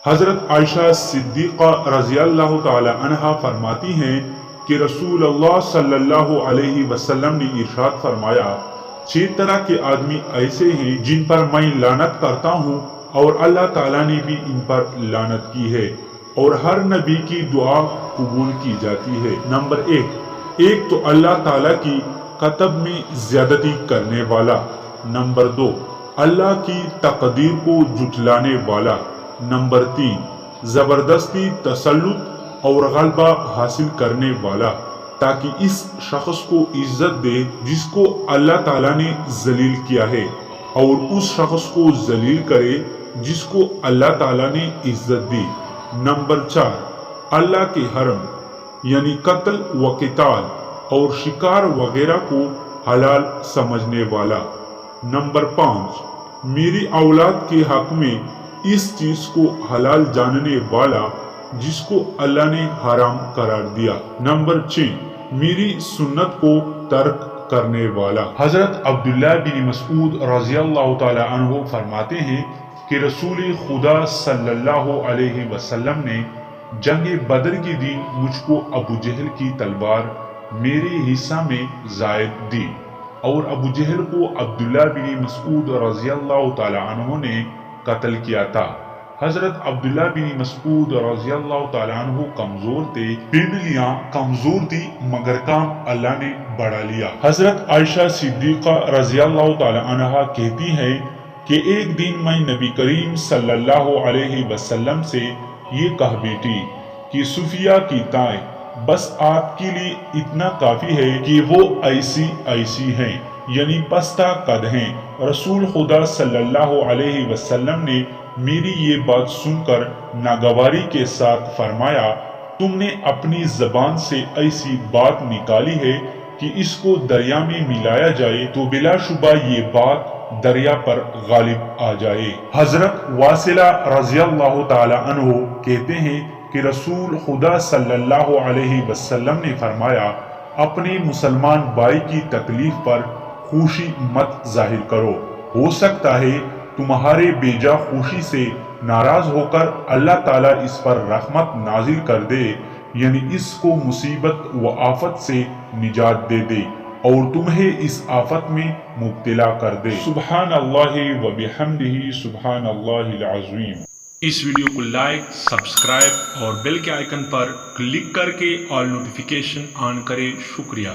حضرت عائشہ صدیقہ رضی اللہ تعالی عنہا فرماتی ہیں کہ رسول اللہ صلی اللہ علیہ وسلم نے ارشاد فرمایا، 6 طرح کے آدمی ایسے ہیں جن پر میں لعنت کرتا ہوں اور اللہ تعالیٰ نے بھی ان پر لعنت کی ہے اور ہر نبی کی دعا قبول کی جاتی ہے۔ نمبر 1، ایک تو اللہ تعالیٰ کی کتب میں زیادتی کرنے والا۔ نمبر 2، اللہ کی تقدیر کو جھٹلانے والا۔ نمبر 3، زبردستی تسلط اور غلبہ حاصل کرنے والا تاکہ اس شخص کو عزت دے جس کو اللہ تعالیٰ نے ذلیل کیا ہے اور اس شخص کو ذلیل کرے جس کو اللہ تعالیٰ نے عزت دی۔ نمبر 4، اللہ کے حرم یعنی قتل و قتال اور شکار وغیرہ کو حلال سمجھنے والا۔ نمبر 5، میری اولاد کے حق میں اس چیز کو حلال جاننے والا جس کو اللہ نے حرام قرار دیا۔ نمبر 6، میری سنت کو ترک کرنے والا۔ حضرت عبداللہ بن مسعود رضی اللہ تعالی عنہ فرماتے ہیں کہ رسول خدا صلی اللہ علیہ وسلم نے جنگ بدر کے دن مجھ کو ابو جہل کی تلوار میرے حصہ میں زائد دی اور ابو جہل کو عبداللہ بن مسعود رضی اللہ تعالی عنہ نے قتل کیا تھا۔ حضرت عبداللہ بن مسعود رضی اللہ تعالی عنہ کمزور تھے، پنڈلیاں کمزور تھی مگر کام اللہ نے بڑھا لیا۔ حضرت عائشہ صدیقہ رضی اللہ تعالی عنہ کہتی ہیں کہ ایک دن میں نبی کریم صلی اللہ علیہ وسلم سے یہ کہہ بیٹھی کہ صفیہ کی تائیں بس آپ کے لیے اتنا کافی ہے کہ وہ ایسی ہیں، یعنی پستہ قد ہیں۔ رسول خدا صلی اللہ علیہ وسلم نے میری یہ بات سن کر ناگواری کے ساتھ فرمایا، تم نے اپنی زبان سے ایسی بات نکالی ہے کہ اس کو دریا میں ملایا جائے تو بلا شبہ یہ بات دریا پر غالب آ جائے۔ حضرت واصلہ رضی اللہ تعالی عنہ کہتے ہیں کہ رسول خدا صلی اللہ علیہ وسلم نے فرمایا، اپنے مسلمان بھائی کی تکلیف پر خوشی مت ظاہر کرو، ہو سکتا ہے تمہارے بیجا خوشی سے ناراض ہو کر اللہ تعالیٰ اس پر رحمت نازل کر دے، یعنی اس کو مصیبت و آفت سے نجات دے دے اور تمہیں اس آفت میں مبتلا کر دے۔ سبحان اللہ و بحمدہ سبحان اللہ العظیم۔ اس ویڈیو کو لائک، سبسکرائب اور بیل کے آئیکن پر کلک کر کے آل نوٹیفیکیشن آن کریں۔ شکریہ۔